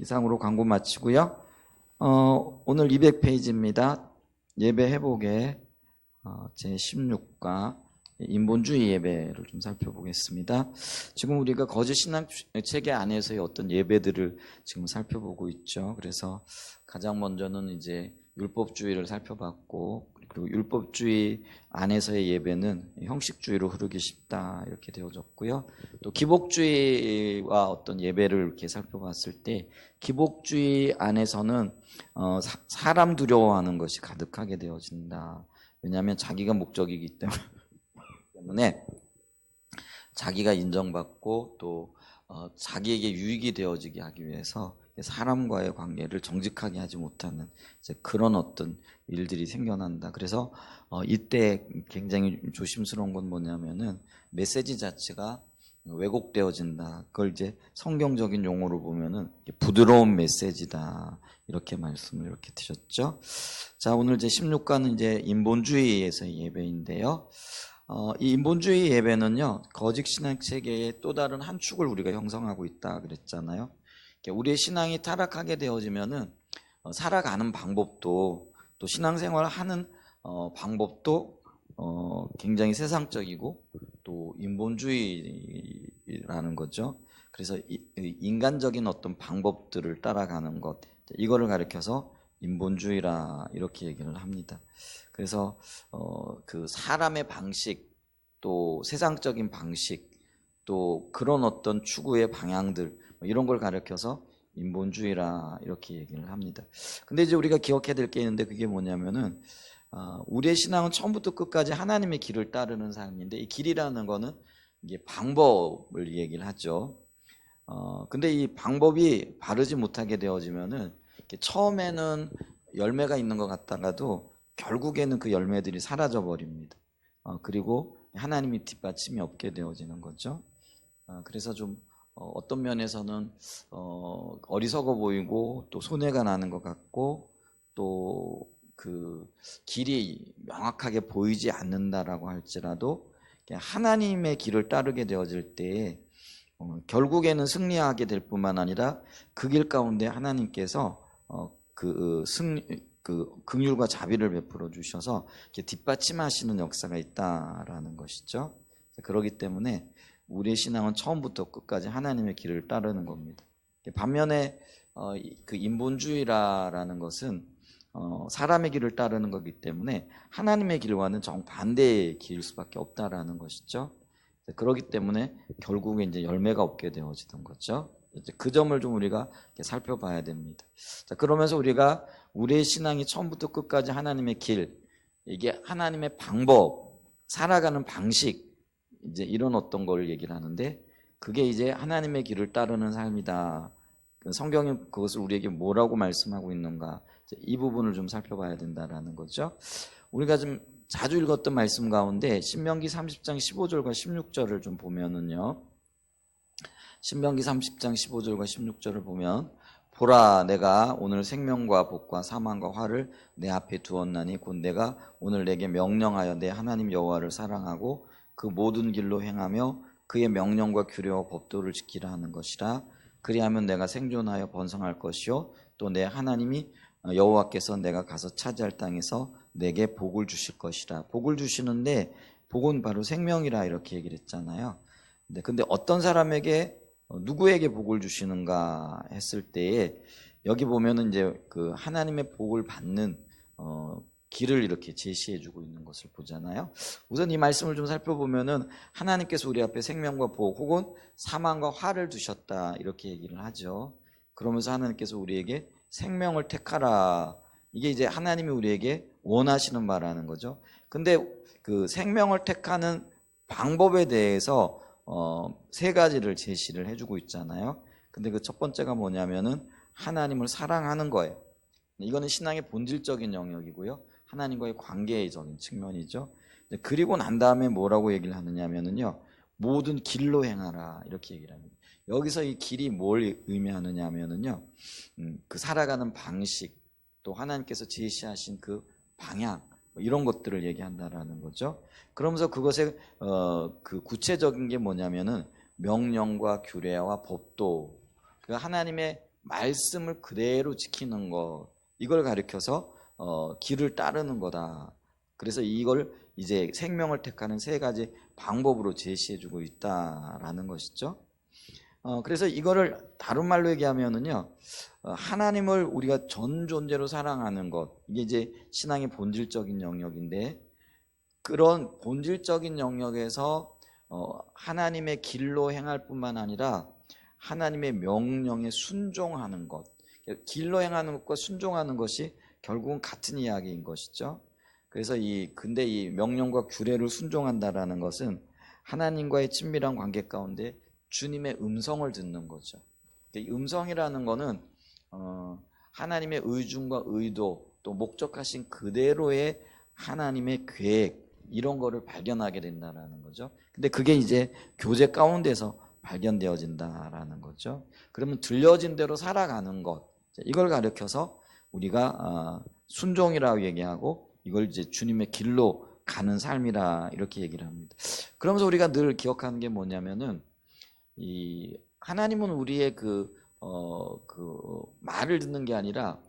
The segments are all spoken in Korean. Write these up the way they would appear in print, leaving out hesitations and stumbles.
이상으로 광고 마치고요. 오늘 200페이지입니다. 예배 회복의 제16과 인본주의 예배를 좀 살펴보겠습니다. 지금 우리가 거짓 신앙 체계 안에서의 어떤 예배들을 지금 살펴보고 있죠. 그래서 가장 먼저는 이제 율법주의를 살펴봤고, 그리고 율법주의 안에서의 예배는 형식주의로 흐르기 쉽다 이렇게 되어졌고요. 또 기복주의와 어떤 예배를 이렇게 살펴봤을 때 기복주의 안에서는 사람 두려워하는 것이 가득하게 되어진다. 왜냐하면 자기가 목적이기 때문에 자기가 인정받고 또 자기에게 유익이 되어지게 하기 위해서 사람과의 관계를 정직하게 하지 못하는 이제 그런 어떤 일들이 생겨난다. 그래서 이때 굉장히 조심스러운 건 뭐냐면은 메시지 자체가 왜곡되어진다. 그걸 이제 성경적인 용어로 보면은 부드러운 메시지다. 이렇게 말씀을 이렇게 드렸죠. 자, 오늘 이제 16과는 이제 인본주의에서의 예배인데요. 이 인본주의 예배는요, 거짓 신앙 체계의 또 다른 한 축을 우리가 형성하고 있다 그랬잖아요. 우리의 신앙이 타락하게 되어지면은 살아가는 방법도 또 신앙생활 하는 방법도 굉장히 세상적이고 또 인본주의라는 거죠. 그래서 인간적인 어떤 방법들을 따라가는 것, 이거를 가리켜서 인본주의라 이렇게 얘기를 합니다. 그래서 그 사람의 방식, 또 세상적인 방식, 또 그런 어떤 추구의 방향들 이런 걸 가리켜서 인본주의라 이렇게 얘기를 합니다. 근데 이제 우리가 기억해야 될 게 있는데 그게 뭐냐면은 우리의 신앙은 처음부터 끝까지 하나님의 길을 따르는 삶인데 이 길이라는 거는 이게 방법을 얘기를 하죠. 근데 이 방법이 바르지 못하게 되어지면은 처음에는 열매가 있는 것 같다가도 결국에는 그 열매들이 사라져 버립니다. 그리고 하나님이 뒷받침이 없게 되어지는 거죠. 그래서 좀 어떤 면에서는 어리석어 보이고 또 손해가 나는 것 같고 또 그 길이 명확하게 보이지 않는다라고 할지라도 하나님의 길을 따르게 되어질 때 결국에는 승리하게 될 뿐만 아니라 그 길 가운데 하나님께서 그 긍휼과 자비를 베풀어 주셔서 뒷받침하시는 역사가 있다라는 것이죠. 그렇기 때문에 우리의 신앙은 처음부터 끝까지 하나님의 길을 따르는 겁니다. 반면에 그 인본주의라는 것은 사람의 길을 따르는 거기 때문에 하나님의 길과는 정반대의 길일 수밖에 없다라는 것이죠. 그렇기 때문에 결국에 이제 열매가 없게 되어지던 거죠. 이제 그 점을 좀 우리가 살펴봐야 됩니다. 자, 그러면서 우리가 우리의 신앙이 처음부터 끝까지 하나님의 길, 이게 하나님의 방법, 살아가는 방식, 이제 이런 어떤 걸 얘기를 하는데 그게 이제 하나님의 길을 따르는 삶이다. 성경이 그것을 우리에게 뭐라고 말씀하고 있는가? 이 부분을 좀 살펴봐야 된다라는 거죠. 우리가 좀 자주 읽었던 말씀 가운데 신명기 30장 15절과 16절을 좀 보면은요. 신명기 30장 15절과 16절을 보면 보라 내가 오늘 생명과 복과 사망과 화를 내 앞에 두었나니 곧 내가 오늘 내게 명령하여 내 하나님 여호와를 사랑하고 그 모든 길로 행하며 그의 명령과 규례와 법도를 지키라 하는 것이라. 그리하면 내가 생존하여 번성할 것이요 또 내 하나님이 여호와께서 내가 가서 차지할 땅에서 내게 복을 주실 것이라. 복을 주시는데 복은 바로 생명이라 이렇게 얘기를 했잖아요. 근데 어떤 사람에게 누구에게 복을 주시는가 했을 때에 여기 보면은 이제 그 하나님의 복을 받는 길을 이렇게 제시해주고 있는 것을 보잖아요. 우선 이 말씀을 좀 살펴보면은 하나님께서 우리 앞에 생명과 복 혹은 사망과 화를 두셨다 이렇게 얘기를 하죠. 그러면서 하나님께서 우리에게 생명을 택하라. 이게 이제 하나님이 우리에게 원하시는 바라는 거죠. 근데 그 생명을 택하는 방법에 대해서 세 가지를 제시를 해주고 있잖아요. 근데 그 첫 번째가 뭐냐면은 하나님을 사랑하는 거예요. 이거는 신앙의 본질적인 영역이고요. 하나님과의 관계적인 측면이죠. 그리고 난 다음에 뭐라고 얘기를 하느냐면은요. 모든 길로 행하라 이렇게 얘기를 합니다. 여기서 이 길이 뭘 의미하느냐 하면은요. 그 살아가는 방식 또 하나님께서 제시하신 그 방향 이런 것들을 얘기한다라는 거죠. 그러면서 그것의 그 구체적인 게 뭐냐면은 명령과 규례와 법도 그 하나님의 말씀을 그대로 지키는 것, 이걸 가리켜서 길을 따르는 거다. 그래서 이걸 이제 생명을 택하는 세 가지 방법으로 제시해주고 있다라는 것이죠. 그래서 이거를 다른 말로 얘기하면은요, 하나님을 우리가 전 존재로 사랑하는 것, 이게 이제 신앙의 본질적인 영역인데, 그런 본질적인 영역에서 하나님의 길로 행할 뿐만 아니라 하나님의 명령에 순종하는 것, 길로 행하는 것과 순종하는 것이 결국은 같은 이야기인 것이죠. 그래서 근데 이 명령과 규례를 순종한다라는 것은 하나님과의 친밀한 관계 가운데 주님의 음성을 듣는 거죠. 이 음성이라는 거는 하나님의 의중과 의도, 또 목적하신 그대로의 하나님의 계획, 이런 거를 발견하게 된다라는 거죠. 근데 그게 이제 교제 가운데서 발견되어진다라는 거죠. 그러면 들려진 대로 살아가는 것, 이걸 가리켜서 우리가 순종이라고 얘기하고, 이걸 이제 주님의 길로 가는 삶이라 이렇게 얘기를 합니다. 그러면서 우리가 늘 기억하는 게 뭐냐면은, 이 하나님은 우리의 그 말을 듣는 게 아니라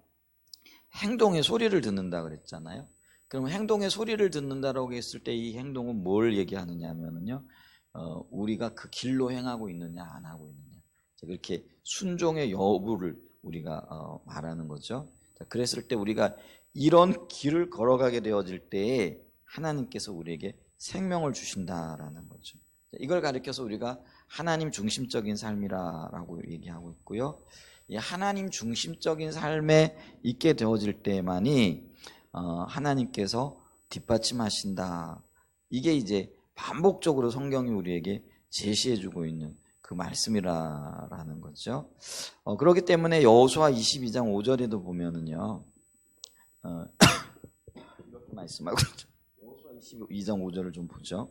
행동의 소리를 듣는다 그랬잖아요. 그러면 행동의 소리를 듣는다라고 했을 때 이 행동은 뭘 얘기하느냐 하면은요, 우리가 그 길로 행하고 있느냐 안 하고 있느냐, 그렇게 순종의 여부를 우리가 말하는 거죠. 그랬을 때 우리가 이런 길을 걸어가게 되어질 때에 하나님께서 우리에게 생명을 주신다라는 거죠. 이걸 가리켜서 우리가 하나님 중심적인 삶이라고 얘기하고 있고요. 이 하나님 중심적인 삶에 있게 되어질 때만이 하나님께서 뒷받침하신다. 이게 이제 반복적으로 성경이 우리에게 제시해주고 있는 그 말씀이라는 거죠. 그렇기 때문에 여호수아 22장 5절에도 보면은요, 이렇게 말씀하고 있죠. 여호수아 22장 5절을 좀 보죠.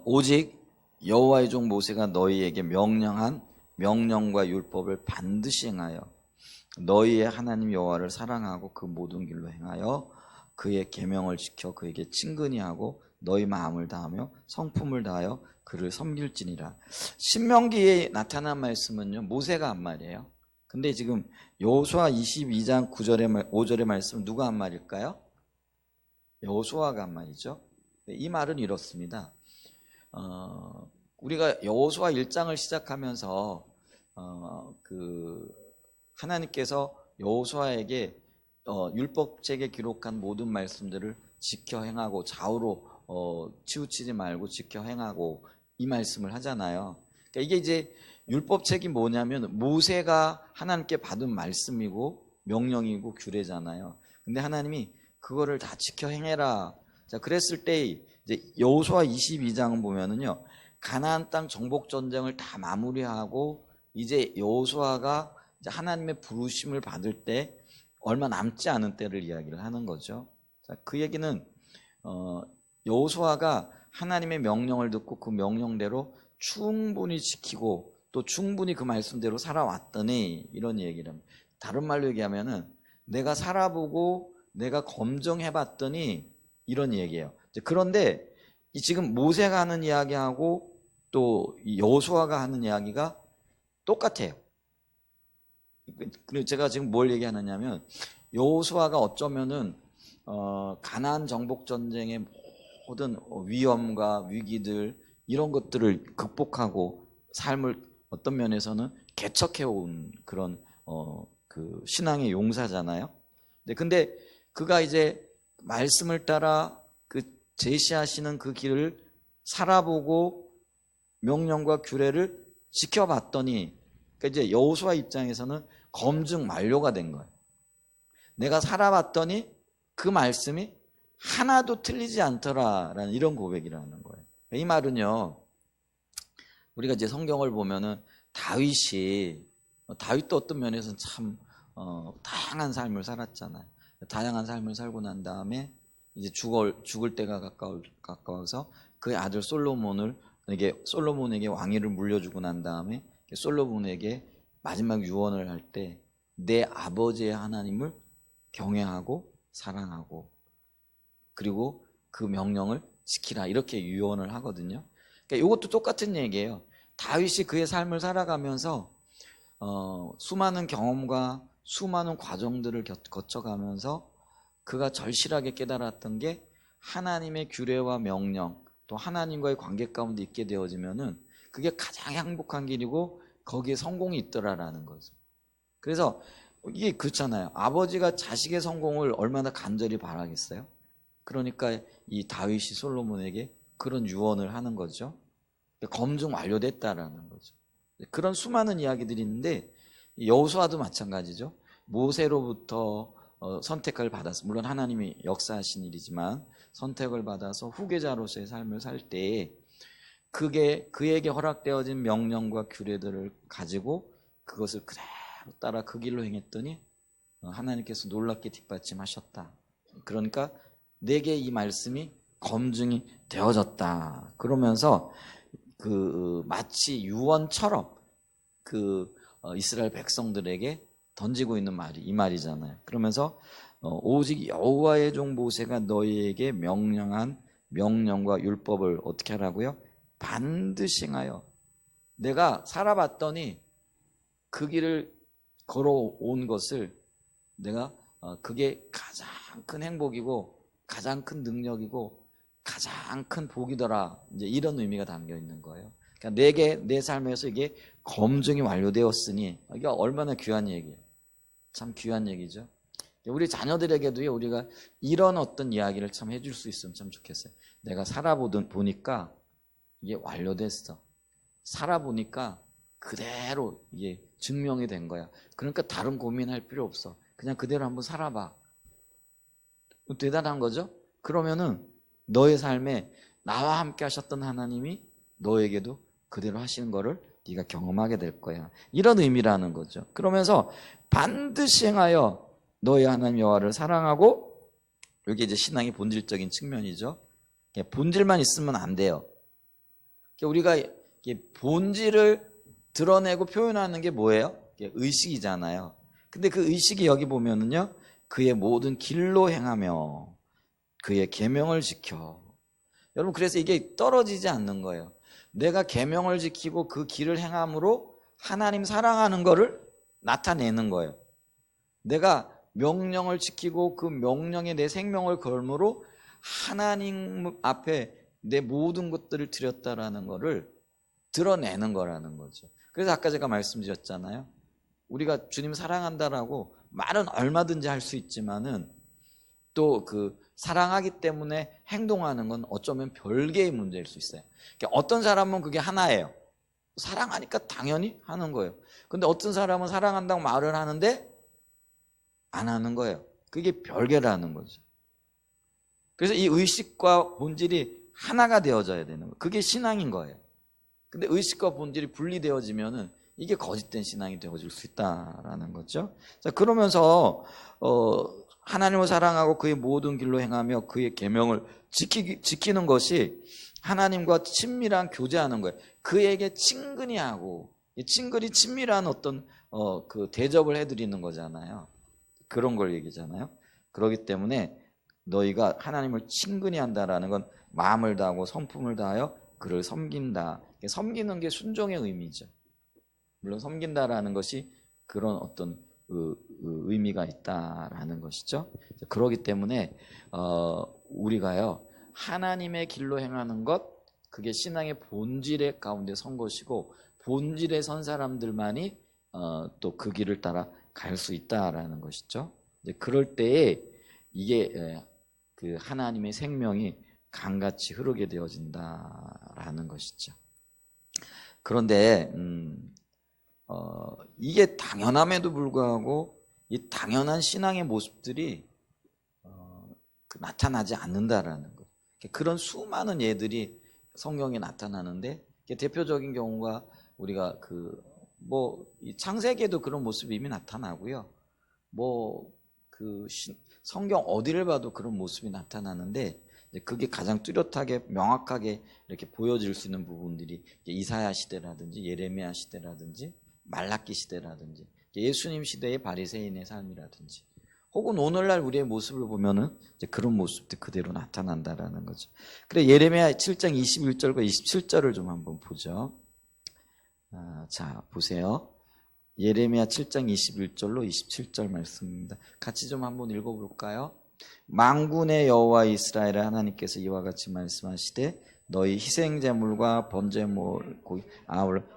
오직 여호와의 종 모세가 너희에게 명령한 명령과 율법을 반드시 행하여 너희의 하나님 여호와를 사랑하고 그 모든 길로 행하여 그의 계명을 지켜 그에게 친근히 하고 너희 마음을 다하며 성품을 다하여 그를 섬길지니라. 신명기에 나타난 말씀은요, 모세가 한 말이에요. 근데 지금 여호수아 22장 5절의 말씀은 누가 한 말일까요? 여호수아가 한 말이죠. 이 말은 이렇습니다. 우리가 여호수아 1장을 시작하면서 하나님께서 여호수아에게 율법책에 기록한 모든 말씀들을 지켜 행하고 좌우로 치우치지 말고 지켜 행하고 이 말씀을 하잖아요. 그러니까 이게 이제 율법책이 뭐냐면 모세가 하나님께 받은 말씀이고 명령이고 규례잖아요. 근데 하나님이 그거를 다 지켜 행해라. 자, 그랬을 때 이제 여호수아 22장을 보면은요, 가나안 땅 정복 전쟁을 다 마무리하고 이제 여호수아가 이제 하나님의 부르심을 받을 때 얼마 남지 않은 때를 이야기를 하는 거죠. 자, 그 얘기는 여호수아가 하나님의 명령을 듣고 그 명령대로 충분히 지키고 또 충분히 그 말씀대로 살아왔더니 이런 얘기를 합니다. 다른 말로 얘기하면은 내가 살아보고 내가 검증해봤더니 이런 얘기예요. 그런데 지금 모세가 하는 이야기하고 또 여호수아가 하는 이야기가 똑같아요. 그리고 제가 지금 뭘 얘기하느냐면 여호수아가 어쩌면은 가나안 정복 전쟁의 모든 위험과 위기들 이런 것들을 극복하고 삶을 어떤 면에서는 개척해온 그런 그 신앙의 용사잖아요. 근데 그가 이제 말씀을 따라 그 제시하시는 그 길을 살아보고 명령과 규례를 지켜봤더니, 그러니까 이제 여호수아 입장에서는 검증 완료가 된 거예요. 내가 살아봤더니 그 말씀이 하나도 틀리지 않더라라는 이런 고백이라는 거예요. 이 말은요, 우리가 이제 성경을 보면은 다윗도 어떤 면에서는 참 다양한 삶을 살았잖아요. 다양한 삶을 살고 난 다음에 이제 죽을 때가 가까워서 그의 아들 솔로몬에게 왕위를 물려주고 난 다음에 솔로몬에게 마지막 유언을 할 때 내 아버지의 하나님을 경외하고 사랑하고 그리고 그 명령을 지키라 이렇게 유언을 하거든요. 그러니까 이것도 똑같은 얘기예요. 다윗이 그의 삶을 살아가면서 수많은 경험과 수많은 과정들을 거쳐가면서 그가 절실하게 깨달았던 게 하나님의 규례와 명령 또 하나님과의 관계 가운데 있게 되어지면은 그게 가장 행복한 길이고 거기에 성공이 있더라라는 거죠. 그래서 이게 그렇잖아요. 아버지가 자식의 성공을 얼마나 간절히 바라겠어요. 그러니까 이 다윗이 솔로몬에게 그런 유언을 하는 거죠. 검증 완료됐다라는 거죠. 그런 수많은 이야기들이 있는데 여호수아도 마찬가지죠. 모세로부터 선택을 받았어. 물론 하나님이 역사하신 일이지만 선택을 받아서 후계자로서의 삶을 살 때 그게 그에게 허락되어진 명령과 규례들을 가지고 그것을 그대로 따라 그 길로 행했더니 하나님께서 놀랍게 뒷받침하셨다. 그러니까 내게 이 말씀이 검증이 되어졌다. 그러면서 그 마치 유언처럼 그 이스라엘 백성들에게 던지고 있는 말이 이 말이잖아요. 그러면서 오직 여호와의 종 모세가 너희에게 명령한 명령과 율법을 어떻게 하라고요? 반드시 행하여. 내가 살아봤더니 그 길을 걸어온 것을 내가 그게 가장 큰 행복이고 가장 큰 능력이고 가장 큰 복이더라. 이제 이런 의미가 담겨 있는 거예요. 그러니까 내게 내 삶에서 이게 검증이 완료되었으니 이게 얼마나 귀한 얘기예요. 참 귀한 얘기죠. 우리 자녀들에게도 우리가 이런 어떤 이야기를 참 해줄 수 있으면 참 좋겠어요. 내가 살아보니까 이게 완료됐어. 살아보니까 그대로 이게 증명이 된 거야. 그러니까 다른 고민할 필요 없어. 그냥 그대로 한번 살아봐. 대단한 거죠? 그러면은 너의 삶에 나와 함께 하셨던 하나님이 너에게도 그대로 하시는 거를 네가 경험하게 될 거야. 이런 의미라는 거죠. 그러면서 반드시 행하여 너의 하나님 여호와를 사랑하고, 이게 이제 신앙의 본질적인 측면이죠. 본질만 있으면 안 돼요. 우리가 본질을 드러내고 표현하는 게 뭐예요? 의식이잖아요. 근데 그 의식이 여기 보면은요, 그의 모든 길로 행하며 그의 계명을 지켜. 여러분, 그래서 이게 떨어지지 않는 거예요. 내가 계명을 지키고 그 길을 행함으로 하나님 사랑하는 거를 나타내는 거예요. 내가 명령을 지키고 그 명령에 내 생명을 걸므로 하나님 앞에 내 모든 것들을 드렸다라는 거를 드러내는 거라는 거죠. 그래서 아까 제가 말씀드렸잖아요. 우리가 주님 사랑한다라고 말은 얼마든지 할 수 있지만은 또 그 사랑하기 때문에 행동하는 건 어쩌면 별개의 문제일 수 있어요. 그러니까 어떤 사람은 그게 하나예요. 사랑하니까 당연히 하는 거예요. 근데 어떤 사람은 사랑한다고 말을 하는데 안 하는 거예요. 그게 별개라는 거죠. 그래서 이 의식과 본질이 하나가 되어져야 되는 거예요. 그게 신앙인 거예요. 근데 의식과 본질이 분리되어지면은 이게 거짓된 신앙이 되어질 수 있다라는 거죠. 자, 그러면서 하나님을 사랑하고 그의 모든 길로 행하며 그의 계명을 지키는 것이 하나님과 친밀한 교제하는 거예요. 그에게 친근히 하고, 친근히 친밀한 어떤 그 대접을 해드리는 거잖아요. 그런 걸 얘기잖아요. 그렇기 때문에 너희가 하나님을 친근히 한다라는 건 마음을 다하고 성품을 다하여 그를 섬긴다. 섬기는 게 순종의 의미죠. 물론 섬긴다라는 것이 그런 어떤 의미가 있다라는 것이죠. 그렇기 때문에 우리가요, 하나님의 길로 행하는 것, 그게 신앙의 본질의 가운데 선 것이고, 본질에 선 사람들만이 또 그 길을 따라 갈 수 있다라는 것이죠. 그럴 때에 이게 그 하나님의 생명이 강같이 흐르게 되어진다라는 것이죠. 그런데 이게 당연함에도 불구하고 이 당연한 신앙의 모습들이 나타나지 않는다라는 것. 그런 수많은 예들이 성경에 나타나는데, 대표적인 경우가 우리가 이 창세기에도 그런 모습이 이미 나타나고요. 성경 어디를 봐도 그런 모습이 나타나는데, 그게 가장 뚜렷하게 명확하게 이렇게 보여질 수 있는 부분들이 이사야 시대라든지 예레미야 시대라든지 말라기 시대라든지 예수님 시대의 바리새인의 삶이라든지, 혹은 오늘날 우리의 모습을 보면은 이제 그런 모습들 그대로 나타난다라는 거죠. 그래, 예레미야 7장 21절과 27절을 좀 한번 보죠. 자, 보세요. 예레미야 7장 21절로 27절 말씀입니다. 같이 좀 한번 읽어볼까요? 만군의 여호와 이스라엘의 하나님께서 이와 같이 말씀하시되 너희 희생제물과 번제물 고기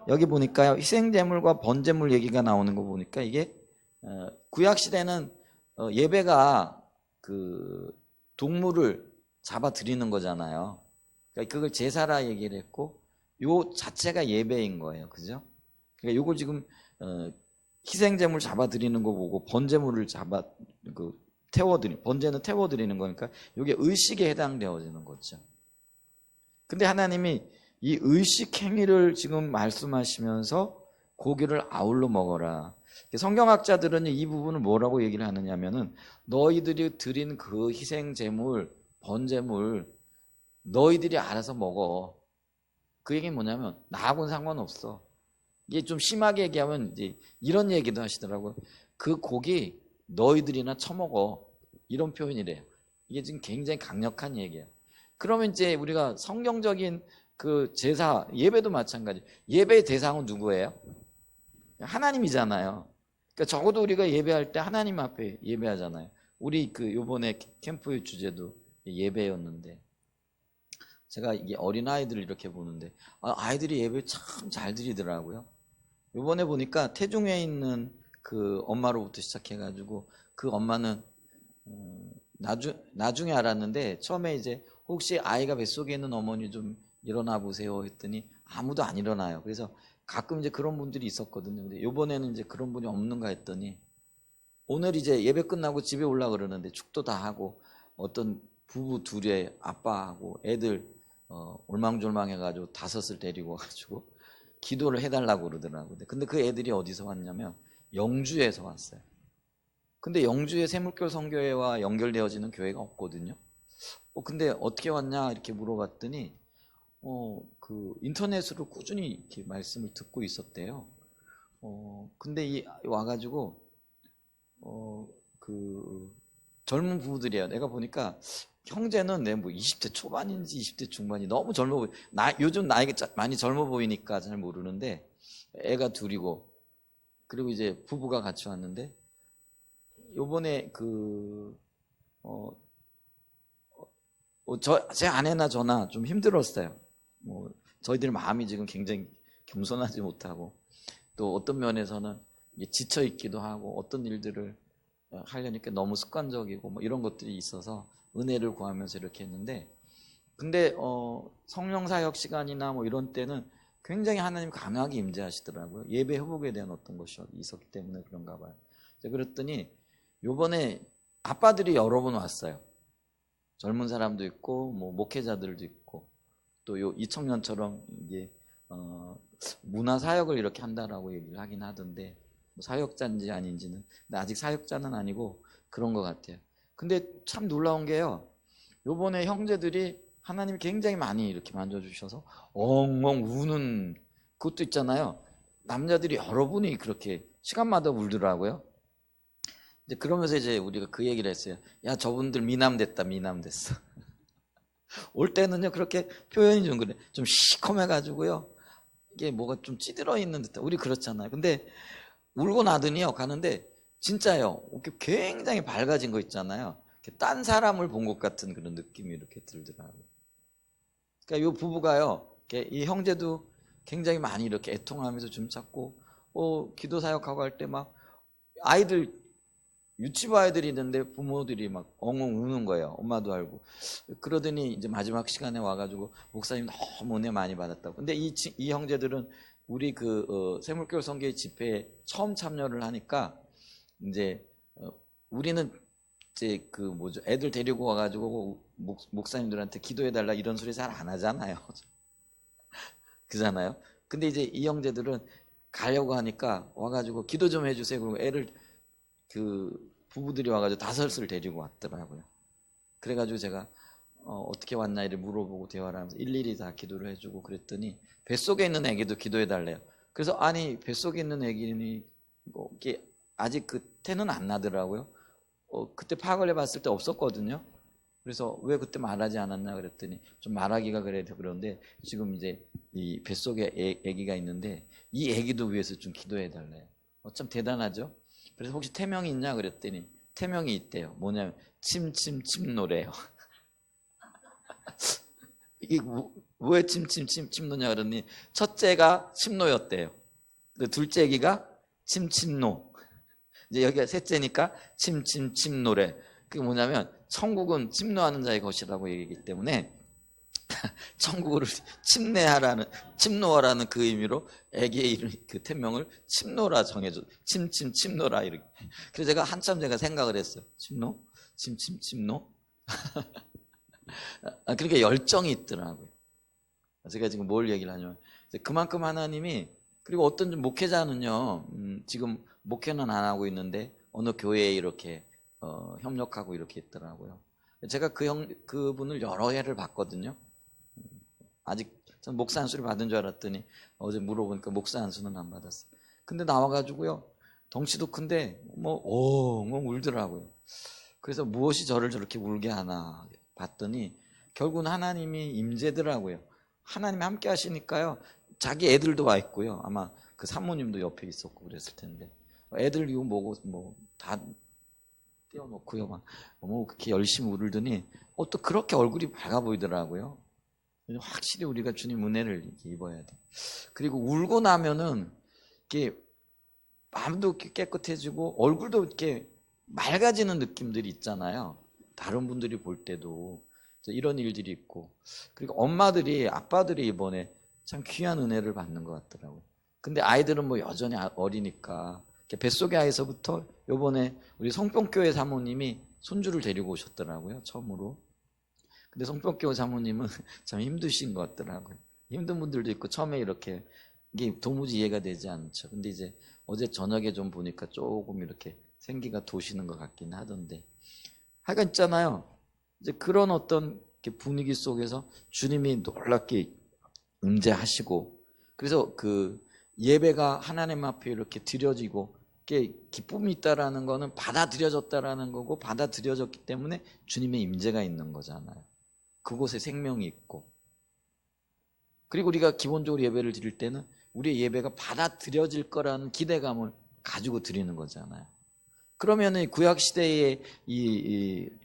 여기 보니까요 희생제물과 번제물 얘기가 나오는 거 보니까 이게 구약 시대는 예배가 그 동물을 잡아 드리는 거잖아요. 그러니까 그걸 제사라 얘기를 했고 요 자체가 예배인 거예요, 그죠? 그러니까 요걸 지금 희생제물 잡아 드리는 거 보고 번제물을 잡아 번제는 태워 드리는 거니까 이게 의식에 해당되어지는 거죠. 근데 하나님이 이 의식 행위를 지금 말씀하시면서 고기를 아울러 먹어라. 성경학자들은 이 부분을 뭐라고 얘기를 하느냐면은 너희들이 드린 그 희생제물, 번제물 너희들이 알아서 먹어. 그 얘기는 뭐냐면 나하고는 상관없어. 이게 좀 심하게 얘기하면 이제 이런 얘기도 하시더라고요. 그 고기 너희들이나 처먹어. 이런 표현이래요. 이게 지금 굉장히 강력한 얘기예요. 그러면 이제 우리가 성경적인 그 제사, 예배도 마찬가지. 예배의 대상은 누구예요? 하나님이잖아요. 그러니까 적어도 우리가 예배할 때 하나님 앞에 예배하잖아요. 우리 그 요번에 캠프의 주제도 예배였는데 제가 이게 어린아이들을 이렇게 보는데 아이들이 예배 참 잘 드리더라고요. 요번에 보니까 태중에 있는 그 엄마로부터 시작해가지고 그 엄마는 나중에 알았는데 처음에 이제 혹시 아이가 뱃속에 있는 어머니 좀 일어나 보세요 했더니 아무도 안 일어나요. 그래서 가끔 이제 그런 분들이 있었거든요. 근데 요번에는 이제 그런 분이 없는가 했더니 오늘 이제 예배 끝나고 집에 올라 그러는데 축도 다 하고 어떤 부부 둘의 아빠하고 애들 올망졸망해가지고 5을 데리고 와가지고 기도를 해달라고 그러더라고요. 근데 그 애들이 어디서 왔냐면 영주에서 왔어요. 근데 영주에 새물교 선교회와 연결되어지는 교회가 없거든요. 근데 어떻게 왔냐 이렇게 물어봤더니 그 인터넷으로 꾸준히 이렇게 말씀을 듣고 있었대요. 근데 와가지고 그 젊은 부부들이야. 내가 보니까 형제는 내 뭐 20대 초반인지 20대 중반이 너무 젊어 보이. 요즘 나이가 많이 젊어 보이니까 잘 모르는데 애가 둘이고 그리고 이제 부부가 같이 왔는데 요번에 제 아내나 저나 좀 힘들었어요. 저희들 마음이 지금 굉장히 겸손하지 못하고 또 어떤 면에서는 지쳐 있기도 하고 어떤 일들을 하려니까 너무 습관적이고 뭐 이런 것들이 있어서 은혜를 구하면서 이렇게 했는데 근데 성령 사역 시간이나 뭐 이런 때는 굉장히 하나님 강하게 임재하시더라고요. 예배 회복에 대한 어떤 것이 있었기 때문에 그런가 봐요. 그랬더니 요번에 아빠들이 여러 분 왔어요. 젊은 사람도 있고 뭐 목회자들도 있고 또 이 청년처럼 이게 문화 사역을 이렇게 한다라고 얘기를 하긴 하던데 뭐 사역자인지 아닌지는 근데 아직 사역자는 아니고 그런 것 같아요. 근데 참 놀라운 게요. 요번에 형제들이 하나님이 굉장히 많이 이렇게 만져주셔서 엉엉 우는 그것도 있잖아요. 남자들이 여러분이 그렇게 시간마다 울더라고요. 이제 그러면서 이제 우리가 그 얘기를 했어요. 야, 저분들 미남됐다, 미남됐어. 올 때는요, 그렇게 표현이 좀 그래. 좀 시커매가지고요. 이게 뭐가 좀 찌들어 있는 듯한. 우리 그렇잖아요. 근데 울고 나더니요, 가는데 진짜요. 굉장히 밝아진 거 있잖아요. 딴 사람을 본 것 같은 그런 느낌이 이렇게 들더라고요. 그러니까 이 부부가요, 이 형제도 굉장히 많이 이렇게 애통하면서 좀 찾고, 기도 사역하고 할 때 막 아이들 유치부 아이들이 있는데 부모들이 막 엉엉 우는 거예요. 엄마도 알고. 그러더니 이제 마지막 시간에 와가지고 목사님 너무 은혜 많이 받았다고. 근데 이 형제들은 우리 새물교회 선교회 집회에 처음 참여를 하니까 이제 우리는 이제 애들 데리고 와가지고 목사님들한테 기도해달라 이런 소리 잘 안 하잖아요. 그잖아요. 근데 이제 이 형제들은 가려고 하니까 와가지고 기도 좀 해주세요. 그리고 애를 부부들이 와가지고 5을 데리고 왔더라고요. 그래가지고 제가 어떻게 왔나 이를 물어보고 대화를 하면서 일일이 다 기도를 해주고 그랬더니 뱃속에 있는 애기도 기도해달래요. 그래서 아니 뱃속에 있는 애기니 이게 아직 그 태는 안 나더라고요. 그때 파악을 해봤을 때 없었거든요. 그래서 왜 그때 말하지 않았나 그랬더니 좀 말하기가 그래도 그런데 지금 이제 이 뱃속에 애기가 있는데 이 애기도 위해서 좀 기도해달래요. 참 대단하죠. 그래서 혹시 태명이 있냐 그랬더니 태명이 있대요. 뭐냐면 침침침노래요. 이게 왜 침침침침노냐 그러니 첫째가 침노였대요. 둘째 애기가 침침노. 이제 여기가 셋째니까 침침침노래. 그게 뭐냐면 천국은 침노하는 자의 것이라고 얘기하기 때문에 천국을 침노하라는 그 의미로 애기의 이름 그 태명을 침노라 정해줘. 침노라 이렇게. 그래서 제가 한참 생각을 했어요. 침노, 침노. 그러니까 열정이 있더라고요. 제가 지금 뭘 얘기를 하냐면 그만큼 하나님이 그리고 어떤 목회자는요 지금 목회는 안 하고 있는데 어느 교회에 이렇게 협력하고 이렇게 있더라고요. 제가 그분을 여러 해를 봤거든요. 아직 전 목사 안수를 받은 줄 알았더니 어제 물어보니까 목사 안수는 안 받았어요. 근데 나와가지고요 덩치도 큰데 뭐 엉엉 울더라고요. 그래서 무엇이 저를 저렇게 울게 하나 봤더니 결국은 하나님이 임재더라고요. 하나님이 함께 하시니까요. 자기 애들도 와 있고요. 아마 그 사모님도 옆에 있었고 그랬을 텐데 애들 이거 뭐고 뭐 다 떼어놓고요. 막 뭐 그렇게 열심히 울더니 또 그렇게 얼굴이 밝아 보이더라고요. 확실히 우리가 주님 은혜를 입어야 돼. 그리고 울고 나면은 이렇게 마음도 깨끗해지고 얼굴도 이렇게 맑아지는 느낌들이 있잖아요. 다른 분들이 볼 때도 이런 일들이 있고 그리고 엄마들이 아빠들이 이번에 참 귀한 은혜를 받는 것 같더라고요. 근데 아이들은 뭐 여전히 어리니까 뱃속의 아이서부터 이번에 우리 성평교회 사모님이 손주를 데리고 오셨더라고요. 처음으로. 근데 성평교회 사모님은 참 힘드신 것 같더라고요. 힘든 분들도 있고 처음에 이렇게 이게 도무지 이해가 되지 않죠. 근데 이제 어제 저녁에 좀 보니까 조금 이렇게 생기가 도시는 것 같긴 하던데 하여간 있잖아요. 이제 그런 어떤 분위기 속에서 주님이 놀랍게 임재하시고 그래서 그 예배가 하나님 앞에 이렇게 드려지고 이게 기쁨이 있다라는 거는 받아들여졌다라는 거고 받아들여졌기 때문에 주님의 임재가 있는 거잖아요. 그곳에 생명이 있고 그리고 우리가 기본적으로 예배를 드릴 때는 우리의 예배가 받아들여질 거라는 기대감을 가지고 드리는 거잖아요. 그러면은 구약 시대의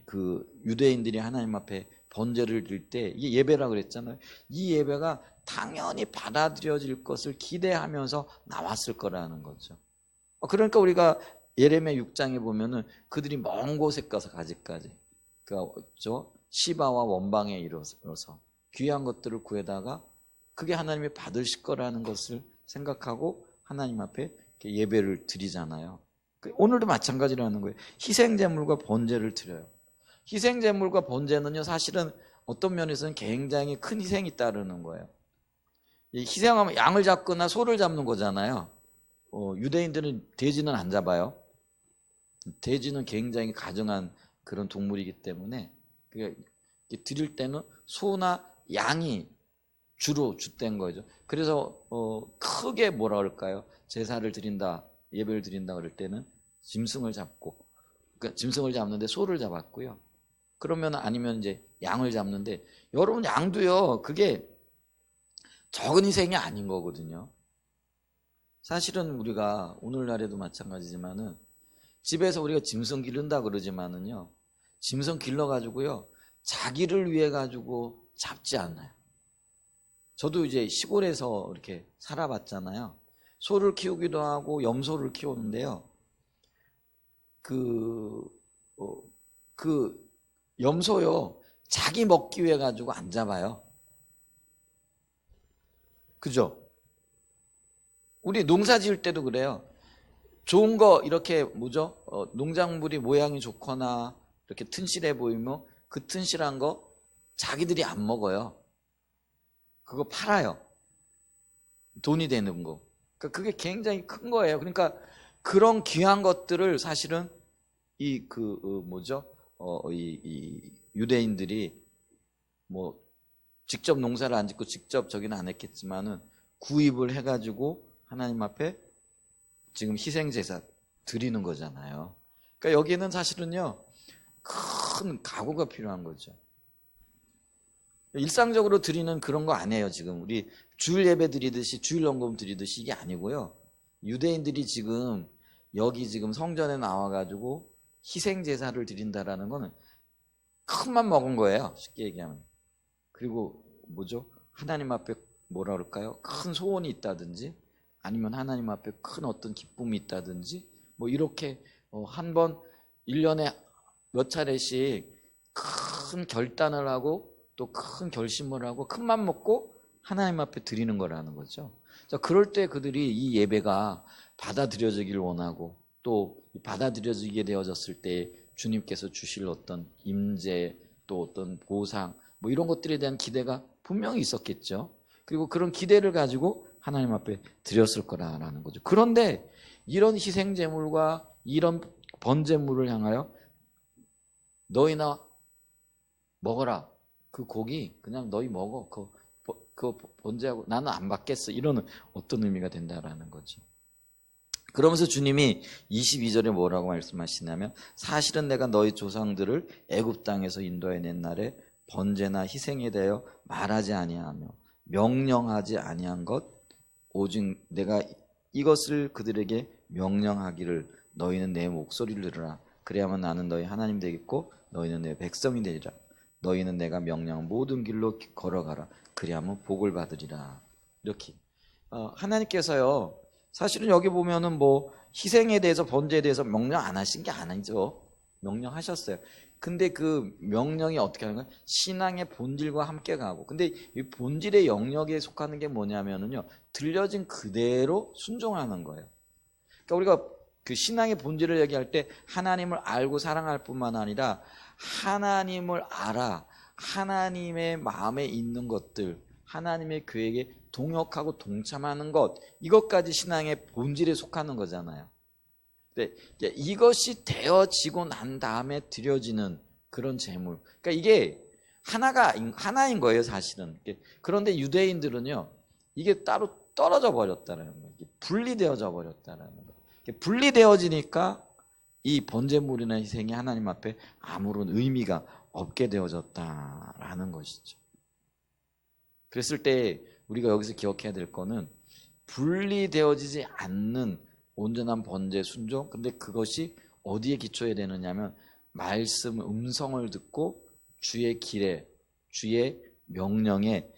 그 유대인들이 하나님 앞에 번제를 드릴 때 이게 예배라 그랬잖아요. 이 예배가 당연히 받아들여질 것을 기대하면서 나왔을 거라는 거죠. 그러니까 우리가 예레미야 6장에 보면은 그들이 먼 곳에 가서 가지까지 그죠 시바와 원방에 이르러서 귀한 것들을 구해다가 그게 하나님이 받으실 거라는 것을 생각하고 하나님 앞에 예배를 드리잖아요. 오늘도 마찬가지라는 거예요. 희생제물과 번제를 드려요. 희생제물과 번제는요 사실은 어떤 면에서는 굉장히 큰 희생이 따르는 거예요. 희생하면 양을 잡거나 소를 잡는 거잖아요. 유대인들은 돼지는 안 잡아요. 돼지는 굉장히 가증한 그런 동물이기 때문에 드릴 때는 소나 양이 주로 주된 거죠. 그래서 크게 뭐라 그럴까요? 제사를 드린다, 예배를 드린다 그럴 때는 짐승을 잡고, 그러니까 짐승을 잡는데 소를 잡았고요. 그러면 아니면 이제 양을 잡는데 여러분 양도요 그게 적은 희생이 아닌 거거든요. 사실은 우리가 오늘날에도 마찬가지지만은 집에서 우리가 짐승 기른다 그러지만은요 짐승 길러가지고요 자기를 위해 가지고 잡지 않아요. 저도 이제 시골에서 이렇게 살아봤잖아요. 소를 키우기도 하고 염소를 키우는데요. 그 염소요 자기 먹기 위해 가지고 안 잡아요. 그죠? 우리 농사 지을 때도 그래요. 좋은 거 이렇게 뭐죠? 농작물이 모양이 좋거나 이렇게 튼실해 보이면 그 튼실한 거 자기들이 안 먹어요. 그거 팔아요. 돈이 되는 거. 그러니까 그게 굉장히 큰 거예요. 그러니까 그런 귀한 것들을 사실은 이 유대인들이 뭐 직접 농사를 안 짓고 직접 저기는 안 했겠지만은 구입을 해가지고 하나님 앞에 지금 희생제사 드리는 거잖아요. 그러니까 여기는 사실은요 큰 각오가 필요한 거죠. 일상적으로 드리는 그런 거 아니에요. 지금 우리 주일 예배 드리듯이 주일 헌금 드리듯이 이게 아니고요. 유대인들이 지금 여기 지금 성전에 나와가지고 희생 제사를 드린다라는 거는 큰 맘 먹은 거예요. 쉽게 얘기하면. 그리고 뭐죠? 하나님 앞에 뭐라 그럴까요? 큰 소원이 있다든지 아니면 하나님 앞에 큰 어떤 기쁨이 있다든지 뭐 이렇게 한 번 1년에 몇 차례씩 큰 결단을 하고 또 큰 결심을 하고 큰 맘 먹고 하나님 앞에 드리는 거라는 거죠. 자, 그럴 때 그들이 이 예배가 받아들여지기를 원하고 또 받아들여지게 되어졌을 때 주님께서 주실 어떤 임재 또 어떤 보상 뭐 이런 것들에 대한 기대가 분명히 있었겠죠. 그리고 그런 기대를 가지고 하나님 앞에 드렸을 거라는 거죠. 그런데 이런 희생 제물과 이런 번제물을 향하여 너희나 먹어라. 그 고기 그냥 너희 먹어. 그 번제하고 나는 안 받겠어. 이런 어떤 의미가 된다라는 거죠. 그러면서 주님이 22절에 뭐라고 말씀하시냐면 사실은 내가 너희 조상들을 애굽 땅에서 인도해낸 날에 번제나 희생에 대하여 말하지 아니하며 명령하지 아니한 것 오직 내가 이것을 그들에게 명령하기를 너희는 내 목소리를 들으라. 그래야만 나는 너희 하나님 되겠고 너희는 내 백성이 되리라. 너희는 내가 명령한 모든 길로 걸어가라. 그리하면 복을 받으리라. 이렇게 하나님께서요 사실은 여기 보면은 뭐 희생에 대해서 번제에 대해서 명령 안 하신 게 아니죠. 명령하셨어요. 근데 그 명령이 어떻게 하는 거예요? 신앙의 본질과 함께 가고. 근데 이 본질의 영역에 속하는 게 뭐냐면은요 들려진 그대로 순종하는 거예요. 그러니까 우리가 그 신앙의 본질을 얘기할 때 하나님을 알고 사랑할 뿐만 아니라 하나님을 알아 하나님의 마음에 있는 것들 하나님의 계획에 동역하고 동참하는 것 이것까지 신앙의 본질에 속하는 거잖아요. 근데 이것이 되어지고 난 다음에 드려지는 그런 제물 그러니까 이게 하나인 거예요 사실은. 그런데 유대인들은요 이게 따로 떨어져 버렸다는 거예요. 분리되어져 버렸다는 거예요. 분리되어지니까 이 번제물이나 희생이 하나님 앞에 아무런 의미가 없게 되어졌다라는 것이죠. 그랬을 때 우리가 여기서 기억해야 될 거는 분리되어지지 않는 온전한 번제 순종. 근데 그것이 어디에 기초해야 되느냐면 말씀 음성을 듣고 주의 길에 주의 명령에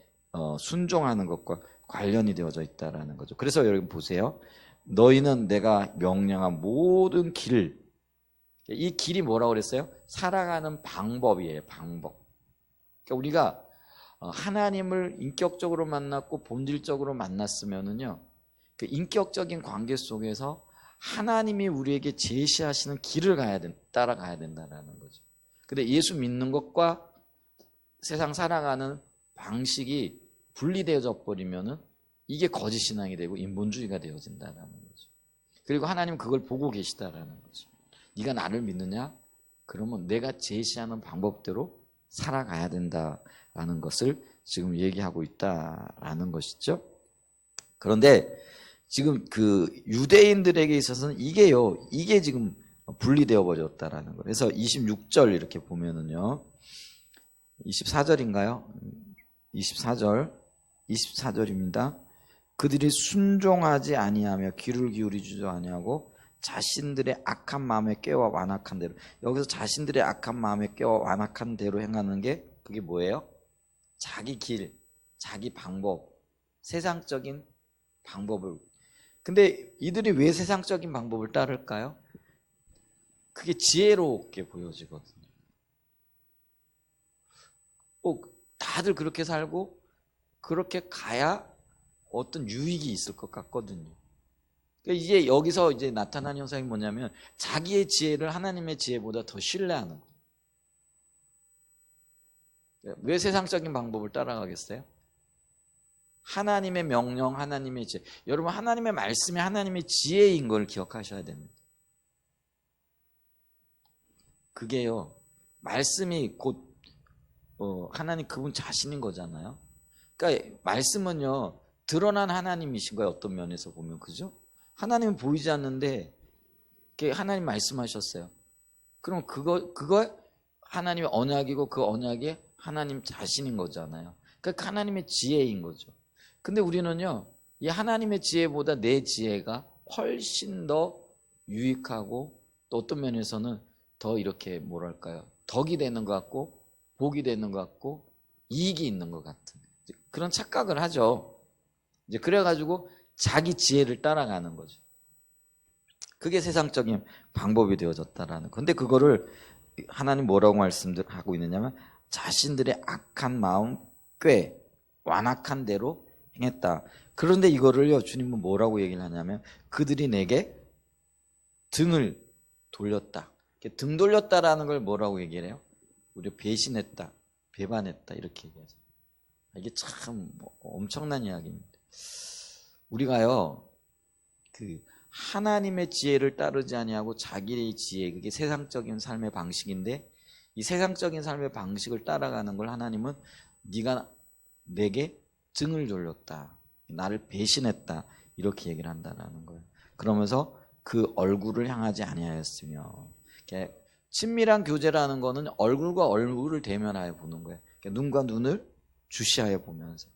순종하는 것과 관련이 되어져 있다라는 거죠. 그래서 여러분 보세요. 너희는 내가 명령한 모든 길을 이 길이 뭐라고 그랬어요? 살아가는 방법이에요. 방법. 그러니까 우리가 하나님을 인격적으로 만났고 본질적으로 만났으면은요, 그 인격적인 관계 속에서 하나님이 우리에게 제시하시는 길을 따라가야 된다는 거죠. 근데 예수 믿는 것과 세상 살아가는 방식이 분리되어져 버리면은 이게 거짓 신앙이 되고 인본주의가 되어진다는 거죠. 그리고 하나님 그걸 보고 계시다라는 거죠. 네가 나를 믿느냐? 그러면 내가 제시하는 방법대로 살아가야 된다라는 것을 지금 얘기하고 있다라는 것이죠. 그런데 지금 그 유대인들에게 있어서는 이게 지금 분리되어 버렸다라는 거예요. 그래서 26절 이렇게 보면은요. 24절인가요? 24절입니다. 그들이 순종하지 아니하며 귀를 기울이지도 아니하고 자신들의 악한 마음에 깨어 완악한 대로. 여기서 자신들의 악한 마음에 깨어 완악한 대로 행하는 게 그게 뭐예요? 자기 길, 자기 방법, 세상적인 방법을. 근데 이들이 왜 세상적인 방법을 따를까요? 그게 지혜롭게 보여지거든요. 다들 그렇게 살고 그렇게 가야 어떤 유익이 있을 것 같거든요. 그러니까 이제 여기서 이제 나타난 현상이 뭐냐면 자기의 지혜를 하나님의 지혜보다 더 신뢰하는 거예요. 왜 세상적인 방법을 따라가겠어요? 하나님의 명령, 하나님의 지혜. 여러분 하나님의 말씀이 하나님의 지혜인 걸 기억하셔야 됩니다. 그게요. 말씀이 곧 하나님 그분 자신인 거잖아요. 그러니까 말씀은요. 드러난 하나님이신 거예요. 어떤 면에서 보면. 그죠? 하나님은 보이지 않는데 하나님 말씀하셨어요. 그럼 그거 하나님의 언약이고 그 언약이 하나님 자신인 거잖아요. 그러니까 하나님의 지혜인 거죠. 근데 우리는요. 이 하나님의 지혜보다 내 지혜가 훨씬 더 유익하고 또 어떤 면에서는 더 이렇게 뭐랄까요? 덕이 되는 것 같고 복이 되는 것 같고 이익이 있는 것 같은 그런 착각을 하죠. 이제 그래가지고 자기 지혜를 따라가는 거죠. 그게 세상적인 방법이 되어졌다라는. 근데 그거를 하나님 뭐라고 말씀하고 있느냐면 자신들의 악한 마음 꽤 완악한 대로 행했다. 그런데 이거를요 주님은 뭐라고 얘기를 하냐면 그들이 내게 등을 돌렸다. 등 돌렸다라는 걸 뭐라고 얘기를 해요? 우리 배신했다, 배반했다 이렇게 얘기하죠. 이게 참 엄청난 이야기입니다. 우리가요 그 하나님의 지혜를 따르지 아니하고 자기의 지혜, 그게 세상적인 삶의 방식인데 이 세상적인 삶의 방식을 따라가는 걸 하나님은 네가 내게 등을 돌렸다, 나를 배신했다 이렇게 얘기를 한다는 거예요. 그러면서 그 얼굴을 향하지 아니하였으며, 친밀한 교제라는 거는 얼굴과 얼굴을 대면하여 보는 거예요. 눈과 눈을 주시하여 보면서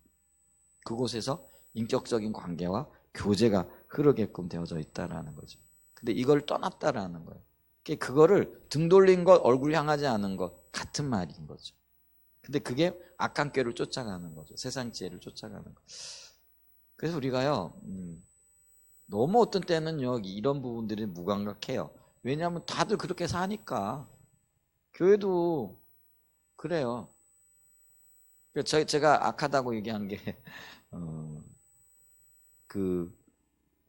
그곳에서 인격적인 관계와 교제가 흐르게끔 되어져 있다라는 거죠. 근데 이걸 떠났다라는 거예요. 그거를 등 돌린 것, 얼굴 향하지 않은 것 같은 말인 거죠. 근데 그게 악한 꾀를 쫓아가는 거죠. 세상 지혜를 쫓아가는 거. 그래서 우리가요, 너무 어떤 때는요, 이런 부분들이 무감각해요. 왜냐하면 다들 그렇게 사니까. 교회도 그래요. 제가 악하다고 얘기한 게,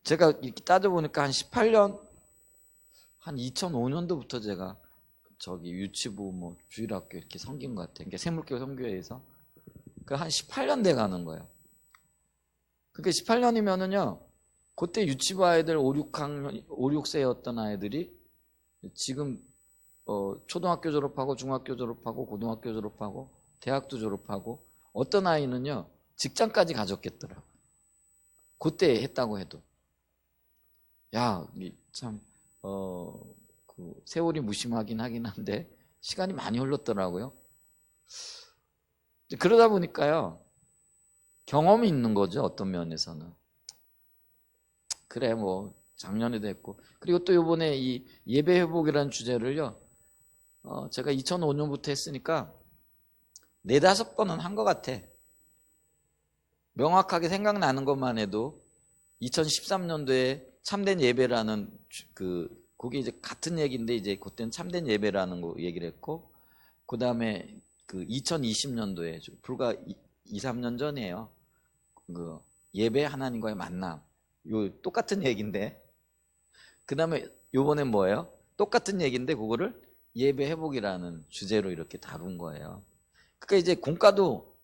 제가 이렇게 따져보니까 한 18년, 한 2005년도부터 제가 유치부 뭐 주일학교 이렇게 섬긴 것 같아요. 그러니까 세물교 선교회에서. 한 18년 돼 가는 거예요. 그러니까 18년이면은요, 그때 유치부 아이들 5, 6세였던 아이들이 지금 초등학교 졸업하고 중학교 졸업하고 고등학교 졸업하고 대학도 졸업하고 어떤 아이는요 직장까지 가졌겠더라고요. 그때 했다고 해도. 야, 참 세월이 무심하긴 하긴 한데 시간이 많이 흘렀더라고요. 그러다 보니까요 경험이 있는 거죠. 어떤 면에서는. 그래 뭐 작년에도 했고, 그리고 또 이번에 이 예배 회복이라는 주제를요 제가 2005년부터 했으니까 4-5번은 한 것 같아. 명확하게 생각나는 것만 해도 2013년도에 참된 예배라는 그게 이제 같은 얘기인데 이제 그때는 참된 예배라는 거 얘기를 했고, 그 다음에 2020년도에 불과 2-3년 전이에요. 그 예배 하나님과의 만남, 요 똑같은 얘기인데, 그 다음에 요번엔 뭐예요? 똑같은 얘기인데 그거를 예배 회복이라는 주제로 이렇게 다룬 거예요. 그러니까 이제 공과도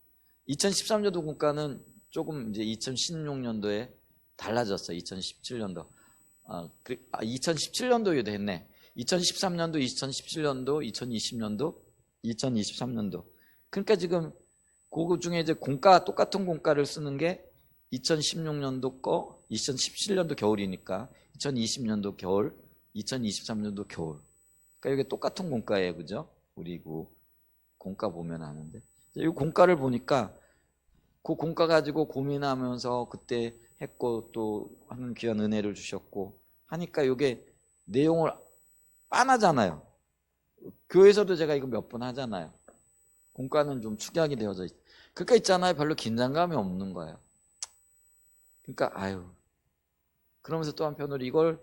2013년도 공과는 조금 이제 2016년도에 달라졌어요. 2017년도. 2017년도에도 했네. 2013년도, 2017년도, 2020년도, 2023년도. 그러니까 지금 그거 중에 이제 똑같은 공과를 쓰는 게 2016년도 거, 2017년도 겨울이니까 2020년도 겨울, 2023년도 겨울. 그러니까 이게 똑같은 공과예요. 그죠? 우리 공과 보면 아는데. 이 공과를 보니까 그 공과 가지고 고민하면서 그때 했고 또 하는 귀한 은혜를 주셨고 하니까 이게 내용을 빤하잖아요. 교회에서도 제가 이거 몇 번 하잖아요. 공과는 좀 축약이 되어져 있. 그러니까 있잖아요. 별로 긴장감이 없는 거예요. 그러니까 그러면서 또 한편으로 이걸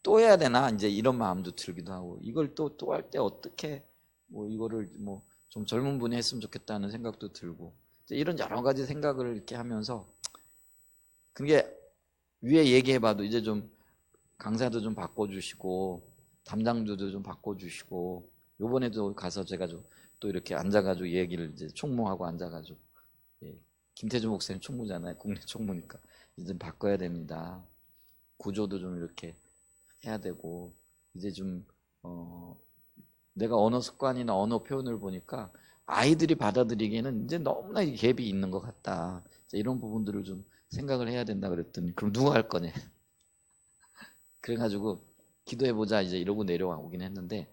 또 해야 되나 이제 이런 마음도 들기도 하고, 이걸 또 할 때 어떻게 뭐 이거를 뭐 좀 젊은 분이 했으면 좋겠다는 생각도 들고, 이런 여러 가지 생각을 이렇게 하면서, 그게 위에 얘기해봐도 이제 좀 강사도 좀 바꿔주시고 담당자도 좀 바꿔주시고, 요번에도 가서 제가 좀 또 이렇게 앉아가지고 얘기를 이제 총무하고 앉아가지고, 김태주 목사님 총무잖아요. 국내 총무니까 이제 좀 바꿔야 됩니다. 구조도 좀 이렇게 해야 되고, 이제 좀 내가 언어 습관이나 언어 표현을 보니까 아이들이 받아들이기에는 이제 너무나 갭이 있는 것 같다. 이런 부분들을 좀 생각을 해야 된다 그랬더니, 그럼 누가 할 거냐. 그래가지고 기도해보자 이제 이러고 내려오긴 했는데,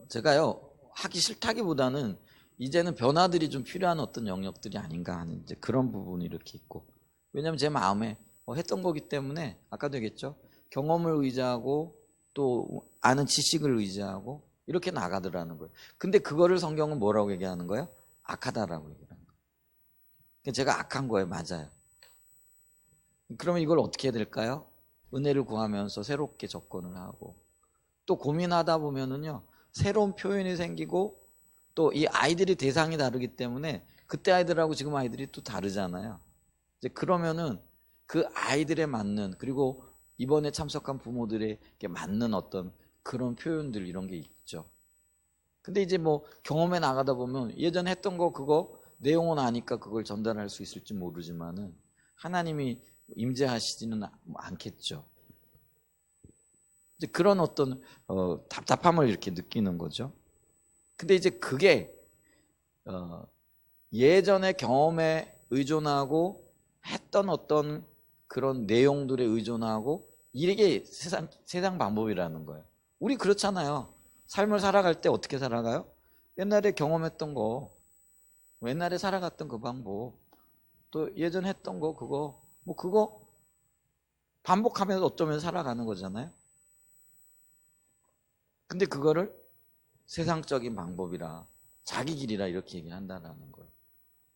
제가요 하기 싫다기보다는 이제는 변화들이 좀 필요한 어떤 영역들이 아닌가 하는 이제 그런 부분이 이렇게 있고, 왜냐면 제 마음에 했던 거기 때문에 아까도 얘기했죠. 경험을 의지하고 또 아는 지식을 의지하고 이렇게 나가더라는 거예요. 근데 그거를 성경은 뭐라고 얘기하는 거예요? 악하다라고 얘기하는 거예요. 제가 악한 거예요. 맞아요. 그러면 이걸 어떻게 해야 될까요? 은혜를 구하면서 새롭게 접근을 하고 또 고민하다 보면은요 새로운 표현이 생기고 또 이 아이들이 대상이 다르기 때문에 그때 아이들하고 지금 아이들이 또 다르잖아요. 이제 그러면은 그 아이들에 맞는 그리고 이번에 참석한 부모들에게 맞는 어떤 그런 표현들 이런 게 있죠. 근데 이제 뭐 경험에 나가다 보면 예전에 했던 거 그거 내용은 아니까 그걸 전달할 수 있을지 모르지만은 하나님이 임재하시지는 않겠죠. 이제 그런 어떤 답답함을 이렇게 느끼는 거죠. 근데 이제 그게 예전의 경험에 의존하고 했던 어떤 그런 내용들에 의존하고 이게 세상 방법이라는 거예요. 우리 그렇잖아요. 삶을 살아갈 때 어떻게 살아가요? 옛날에 경험했던 거, 옛날에 살아갔던 그 방법, 또 예전 했던 거 그거 뭐 그거 반복하면서 어쩌면 살아가는 거잖아요. 근데 그거를 세상적인 방법이라 자기 길이라 이렇게 얘기한다는 거예요.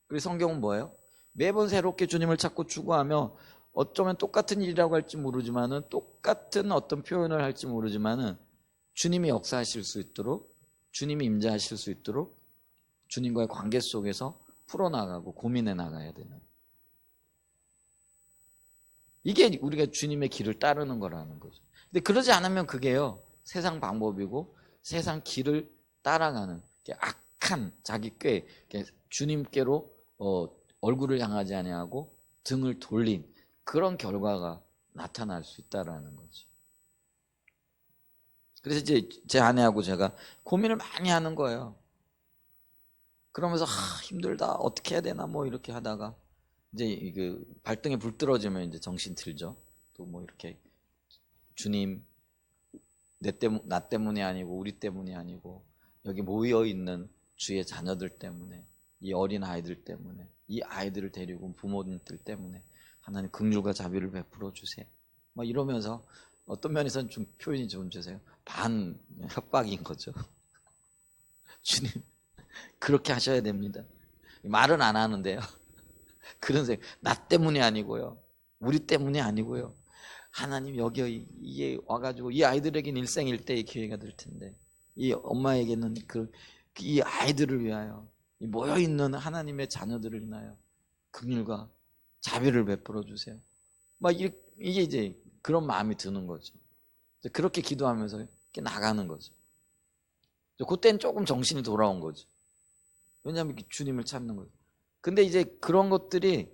그래서 성경은 뭐예요? 매번 새롭게 주님을 찾고 추구하며 어쩌면 똑같은 일이라고 할지 모르지만은 똑같은 어떤 표현을 할지 모르지만은 주님이 역사하실 수 있도록 주님이 임재하실 수 있도록 주님과의 관계 속에서 풀어나가고 고민해 나가야 되는 이게 우리가 주님의 길을 따르는 거라는 거죠. 근데 그러지 않으면 그게요 세상 방법이고 세상 길을 따라가는 악한 자기 꾀 주님께로 얼굴을 향하지 아니하고 등을 돌린 그런 결과가 나타날 수 있다라는 거죠. 그래서 이제 제 아내하고 제가 고민을 많이 하는 거예요. 그러면서 힘들다 어떻게 해야 되나 뭐 이렇게 하다가 이제 그 발등에 불 떨어지면 이제 정신 들죠. 또 뭐 이렇게 주님 나 때문이 아니고 우리 때문이 아니고 여기 모여 있는 주의 자녀들 때문에 이 어린 아이들 때문에 이 아이들을 데리고 온 부모님들 때문에 하나님 긍휼과 자비를 베풀어 주세요. 막 이러면서 어떤 면에서는 좀 표현이 좀 주세요. 반 협박인 거죠. 주님 그렇게 하셔야 됩니다. 말은 안 하는데요. 그런 생각. 나 때문이 아니고요. 우리 때문이 아니고요. 하나님 여기 이게 와가지고 이 아이들에게는 일생일대의 기회가 될 텐데 이 엄마에게는 이 아이들을 위하여 이 모여있는 하나님의 자녀들을 위하여 긍휼과 자비를 베풀어 주세요. 막 이게 이제 그런 마음이 드는 거죠. 그렇게 기도하면서 이렇게 나가는 거죠. 그때는 조금 정신이 돌아온 거죠. 왜냐하면 주님을 찾는 거죠. 근데 이제 그런 것들이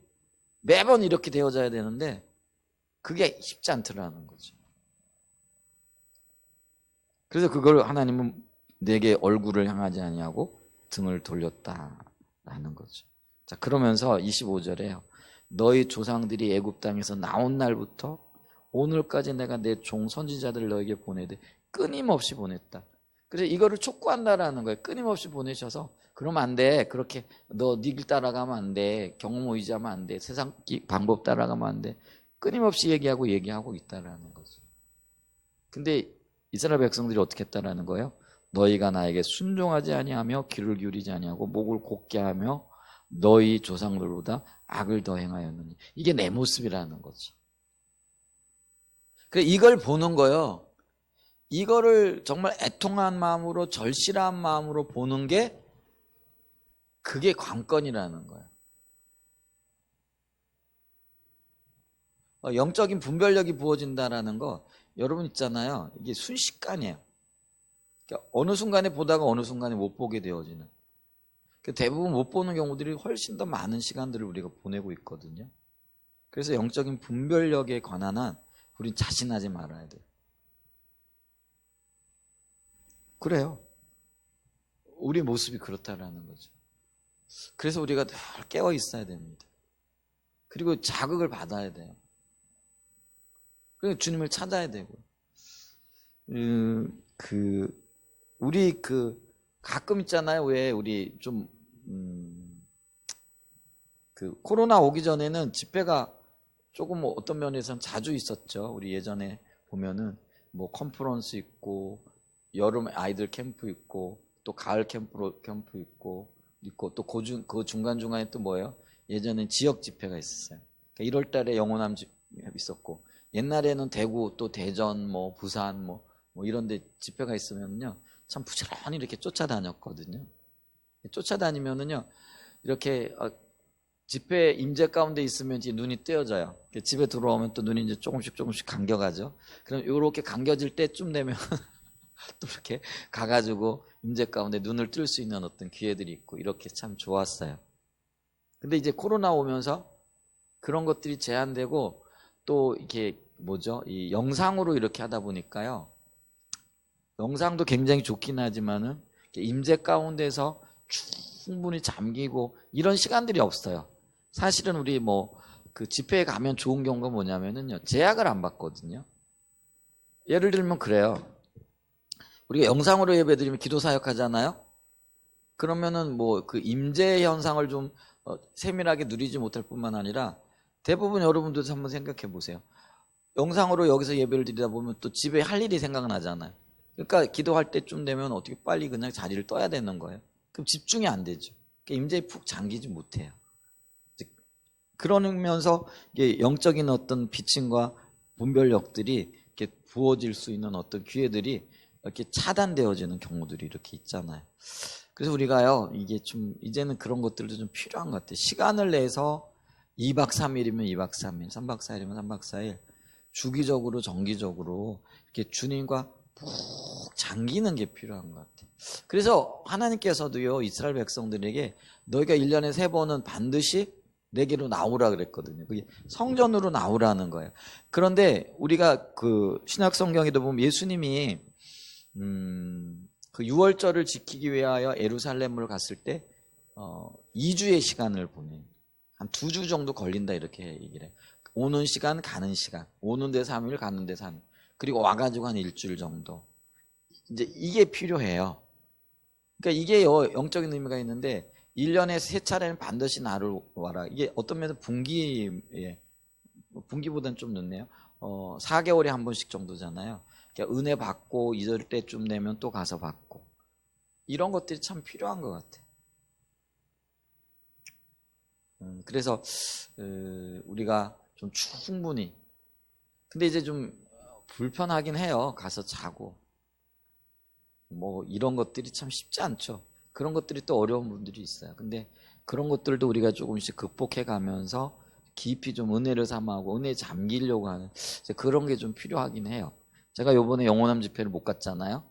매번 이렇게 되어져야 되는데 그게 쉽지 않더라는 거죠. 그래서 그걸 하나님은 내게 얼굴을 향하지 아니하고 등을 돌렸다라는 거죠. 자, 그러면서 25절에요. 너희 조상들이 애굽 땅에서 나온 날부터 오늘까지 내가 내 종 선지자들을 너에게 보내되 끊임없이 보냈다. 그래서 이거를 촉구한다라는 거예요. 끊임없이 보내셔서 그러면 안 돼. 그렇게 너 네 길 따라가면 안 돼. 경험 의지하면 안 돼. 세상 방법 따라가면 안 돼. 끊임없이 얘기하고 있다라는 거죠. 근데 이스라엘 백성들이 어떻게 했다라는 거예요? 너희가 나에게 순종하지 아니하며 귀를 기울이지 아니하고 목을 곧게 하며 너희 조상들보다 악을 더 행하였느니 이게 내 모습이라는 거죠. 그래 이걸 보는 거요. 이거를 정말 애통한 마음으로 절실한 마음으로 보는 게 그게 관건이라는 거예요. 영적인 분별력이 부어진다라는 거 여러분 있잖아요. 이게 순식간이에요. 그러니까 어느 순간에 보다가 어느 순간에 못 보게 되어지는. 대부분 못 보는 경우들이 훨씬 더 많은 시간들을 우리가 보내고 있거든요. 그래서 영적인 분별력에 관한 한 우린 자신하지 말아야 돼요. 그래요. 우리 모습이 그렇다라는 거죠. 그래서 우리가 늘 깨어 있어야 됩니다. 그리고 자극을 받아야 돼요. 그리고 주님을 찾아야 되고. 우리 가끔 있잖아요. 왜 우리 좀 코로나 오기 전에는 집회가 조금 뭐 어떤 면에서는 자주 있었죠. 우리 예전에 보면은 뭐 컨퍼런스 있고 여름 아이들 캠프 있고 또 가을 캠프 있고 또 그 중간중간에 또 뭐예요? 예전엔 지역 집회가 있었어요. 그러니까 1월 달에 영호남 집회 있었고 옛날에는 대구 또 대전 뭐 부산 뭐 이런 데 집회가 있으면요. 참 부지런히 이렇게 쫓아다녔거든요. 쫓아다니면은요. 이렇게 집회 임재 가운데 있으면 이제 눈이 떼어져요. 집에 들어오면 또 눈이 이제 조금씩 감겨가죠. 그럼 이렇게 감겨질 때쯤 되면 또 이렇게 가가지고 임재 가운데 눈을 뜰 수 있는 어떤 기회들이 있고 이렇게 참 좋았어요. 근데 이제 코로나 오면서 그런 것들이 제한되고 또 이렇게 뭐죠? 이 영상으로 이렇게 하다 보니까요. 영상도 굉장히 좋긴 하지만은 임재 가운데서 충분히 잠기고 이런 시간들이 없어요. 사실은 우리 뭐 그 집회에 가면 좋은 경우가 뭐냐면은요. 제약을 안 받거든요. 예를 들면 그래요. 우리가 영상으로 예배드리면 기도 사역하잖아요. 그러면은 뭐 그 임재 현상을 좀 세밀하게 누리지 못할 뿐만 아니라 대부분 여러분들도 한번 생각해 보세요. 영상으로 여기서 예배를 드리다 보면 또 집에 할 일이 생각나잖아요. 그러니까 기도할 때쯤 되면 어떻게 빨리 그냥 자리를 떠야 되는 거예요. 그럼 집중이 안 되죠. 그러니까 임재에 푹 잠기지 못해요. 그러면서 이게 영적인 어떤 비침과 분별력들이 이렇게 부어질 수 있는 어떤 기회들이 이렇게 차단되어지는 경우들이 이렇게 있잖아요. 그래서 우리가요, 이게 좀, 이제는 그런 것들도 좀 필요한 것 같아요. 시간을 내서 2박 3일이면 2박 3일, 3박 4일이면 3박 4일, 주기적으로, 정기적으로, 이렇게 주님과 푹 잠기는 게 필요한 것 같아요. 그래서 하나님께서도요, 이스라엘 백성들에게 너희가 1년에 3번은 반드시 내게로 나오라 그랬거든요. 그게 성전으로 나오라는 거예요. 그런데 우리가 그 신약 성경에도 보면 예수님이 그 유월절을 지키기 위하여 예루살렘을 갔을 때 2주의 시간을 보내. 한 2주 정도 걸린다 이렇게 얘기를 해요. 오는 시간, 가는 시간. 오는 데 3일, 가는 데 3일. 그리고 와가지고 한 일주일 정도. 이제 이게 필요해요. 그러니까 이게 영적인 의미가 있는데 1년에 3차례는 반드시 나를 와라. 이게 어떤 면에서 분기보다는 좀 늦네요. 4개월에 한 번씩 정도잖아요. 그러니까 은혜 받고 이럴 때쯤 되면 또 가서 받고 이런 것들이 참 필요한 것 같아요. 그래서 우리가 좀 충분히 근데 이제 좀 불편하긴 해요. 가서 자고 뭐 이런 것들이 참 쉽지 않죠. 그런 것들이 또 어려운 분들이 있어요. 근데 그런 것들도 우리가 조금씩 극복해 가면서 깊이 좀 은혜를 삼아하고 은혜에 잠기려고 하는 그런 게 좀 필요하긴 해요. 제가 요번에 영원함 집회를 못 갔잖아요.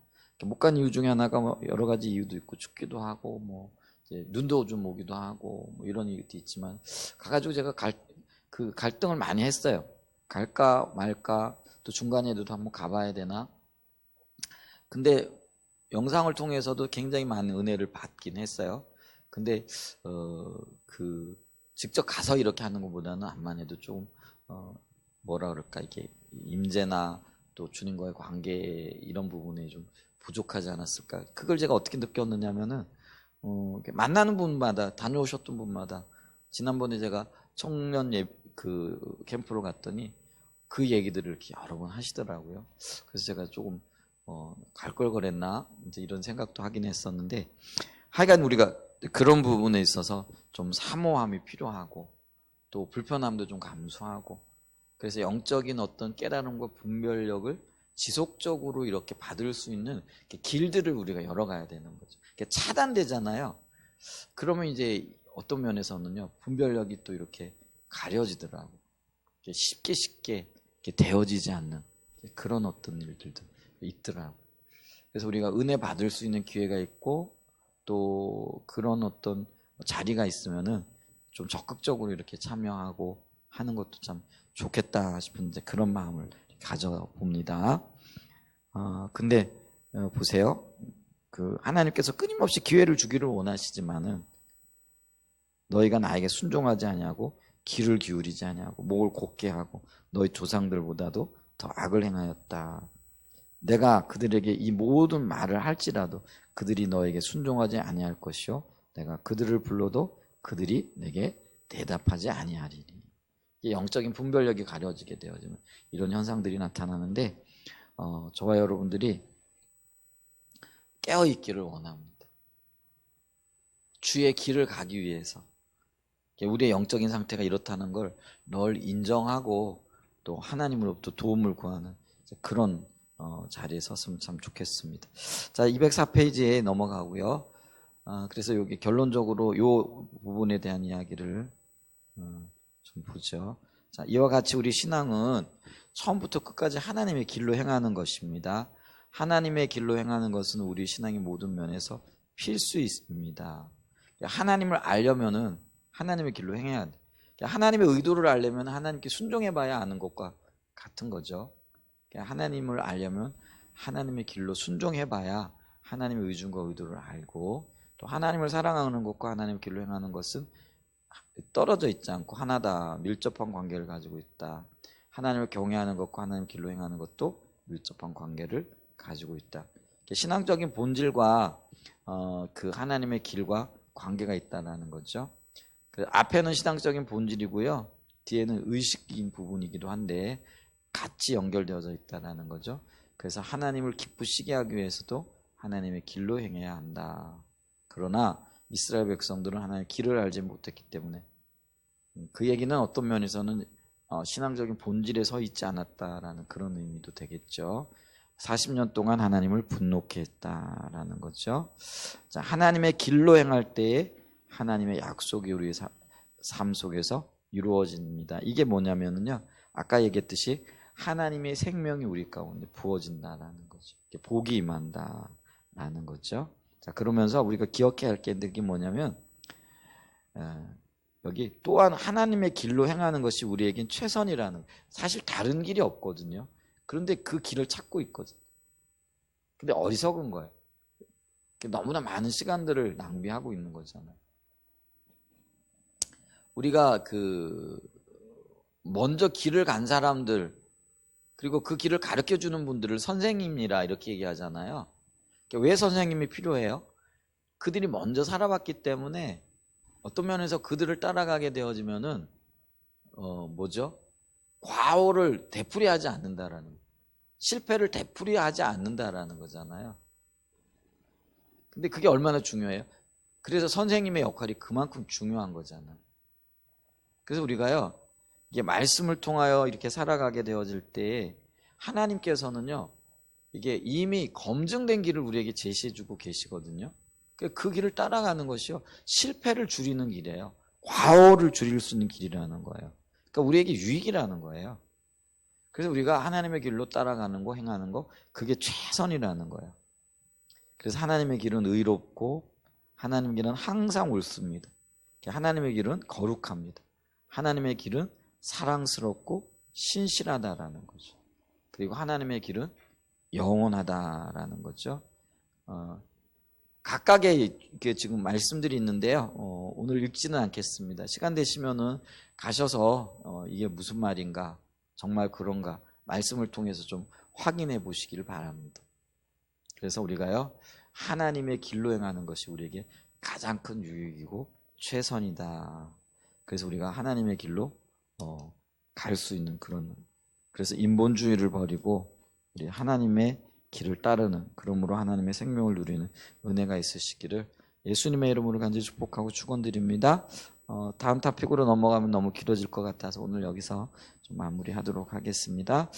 못 간 이유 중에 하나가 뭐 여러 가지 이유도 있고 춥기도 하고 뭐 이제 눈도 좀 오기도 하고 뭐 이런 이유도 있지만 가가지고 제가 그 갈등을 많이 했어요. 갈까 말까 또 중간에도 한번 가봐야 되나. 근데 영상을 통해서도 굉장히 많은 은혜를 받긴 했어요. 근데 그 직접 가서 이렇게 하는 것보다는 암만 해도 좀 뭐라 그럴까 이게 임재나 또 주님과의 관계 이런 부분에 좀 부족하지 않았을까. 그걸 제가 어떻게 느꼈느냐면은 만나는 분마다 다녀오셨던 분마다 지난번에 제가 청년 그 캠프로 갔더니 그 얘기들을 이렇게 여러 번 하시더라고요. 그래서 제가 조금 갈 걸 그랬나 이제 이런 생각도 하긴 했었는데 하여간 우리가 그런 부분에 있어서 좀 사모함이 필요하고 또 불편함도 좀 감수하고 그래서 영적인 어떤 깨달음과 분별력을 지속적으로 이렇게 받을 수 있는 길들을 우리가 열어가야 되는 거죠. 차단되잖아요. 그러면 이제 어떤 면에서는요 분별력이 또 이렇게 가려지더라고. 쉽게 이렇게 되어지지 않는 그런 어떤 일들도 있더라고. 그래서 우리가 은혜 받을 수 있는 기회가 있고 또 그런 어떤 자리가 있으면은 좀 적극적으로 이렇게 참여하고 하는 것도 참 좋겠다 싶은데 그런 마음을 가져봅니다. 근데 보세요. 그 하나님께서 끊임없이 기회를 주기를 원하시지만은 너희가 나에게 순종하지 아니하고 귀를 기울이지 아니하고 목을 곧게 하고 너희 조상들보다도 더 악을 행하였다. 내가 그들에게 이 모든 말을 할지라도 그들이 너에게 순종하지 아니할 것이요 내가 그들을 불러도 그들이 내게 대답하지 아니하리니. 영적인 분별력이 가려지게 되어지면 이런 현상들이 나타나는데 저와 여러분들이 깨어있기를 원합니다. 주의 길을 가기 위해서 우리의 영적인 상태가 이렇다는 걸 늘 인정하고 또 하나님으로부터 도움을 구하는 그런 자리에 섰으면 참 좋겠습니다. 자, 204페이지에 넘어가고요. 그래서 여기 결론적으로 이 부분에 대한 이야기를 좀 보죠. 자, 이와 같이 우리 신앙은 처음부터 끝까지 하나님의 길로 행하는 것입니다. 하나님의 길로 행하는 것은 우리 신앙의 모든 면에서 필수입니다. 하나님을 알려면은 하나님의 길로 행해야 돼. 하나님의 의도를 알려면 하나님께 순종해봐야 아는 것과 같은 거죠. 하나님을 알려면 하나님의 길로 순종해봐야 하나님의 의중과 의도를 알고, 또 하나님을 사랑하는 것과 하나님의 길로 행하는 것은 떨어져 있지 않고 하나다, 밀접한 관계를 가지고 있다. 하나님을 경외하는 것과 하나님 길로 행하는 것도 밀접한 관계를 가지고 있다. 신앙적인 본질과 그 하나님의 길과 관계가 있다는 거죠. 앞에는 신앙적인 본질이고요, 뒤에는 의식인 부분이기도 한데 같이 연결되어져 있다는 거죠. 그래서 하나님을 기쁘시게 하기 위해서도 하나님의 길로 행해야 한다. 그러나 이스라엘 백성들은 하나님의 길을 알지 못했기 때문에 그 얘기는 어떤 면에서는 신앙적인 본질에 서 있지 않았다라는 그런 의미도 되겠죠. 40년 동안 하나님을 분노케 했다라는 거죠. 자, 하나님의 길로 행할 때에 하나님의 약속이 우리의 삶 속에서 이루어집니다. 이게 뭐냐면요, 아까 얘기했듯이 하나님의 생명이 우리 가운데 부어진다라는 거죠. 복이 임한다라는 거죠. 자, 그러면서 우리가 기억해야 할 게 뭐냐면 여기 또한 하나님의 길로 행하는 것이 우리에겐 최선이라는, 사실 다른 길이 없거든요. 그런데 그 길을 찾고 있거든. 근데 어리석은 거예요. 너무나 많은 시간들을 낭비하고 있는 거잖아요. 우리가 먼저 길을 간 사람들, 그리고 그 길을 가르쳐 주는 분들을 선생님이라 이렇게 얘기하잖아요. 왜 선생님이 필요해요? 그들이 먼저 살아봤기 때문에 어떤 면에서 그들을 따라가게 되어지면은 과오를 되풀이하지 않는다라는, 실패를 되풀이하지 않는다라는 거잖아요. 근데 그게 얼마나 중요해요? 그래서 선생님의 역할이 그만큼 중요한 거잖아요. 그래서 우리가요, 이게 말씀을 통하여 이렇게 살아가게 되어질 때 하나님께서는요, 이게 이미 검증된 길을 우리에게 제시해주고 계시거든요. 그 길을 따라가는 것이요, 실패를 줄이는 길이에요. 과오를 줄일 수 있는 길이라는 거예요. 그러니까 우리에게 유익이라는 거예요. 그래서 우리가 하나님의 길로 따라가는 거, 행하는 거, 그게 최선이라는 거예요. 그래서 하나님의 길은 의롭고 하나님의 길은 항상 옳습니다. 하나님의 길은 거룩합니다. 하나님의 길은 사랑스럽고 신실하다라는 거죠. 그리고 하나님의 길은 영원하다라는 거죠. 각각의 지금 말씀들이 있는데요. 오늘 읽지는 않겠습니다. 시간 되시면은 가셔서 이게 무슨 말인가, 정말 그런가 말씀을 통해서 좀 확인해 보시기를 바랍니다. 그래서 우리가요, 하나님의 길로 행하는 것이 우리에게 가장 큰 유익이고 최선이다. 그래서 우리가 하나님의 길로 갈 수 있는 그런, 그래서 인본주의를 버리고 우리 하나님의 길을 따르는, 그러므로 하나님의 생명을 누리는 은혜가 있으시기를 예수님의 이름으로 간절히 축복하고 축원드립니다. 다음 토픽으로 넘어가면 너무 길어질 것 같아서 오늘 여기서 좀 마무리하도록 하겠습니다.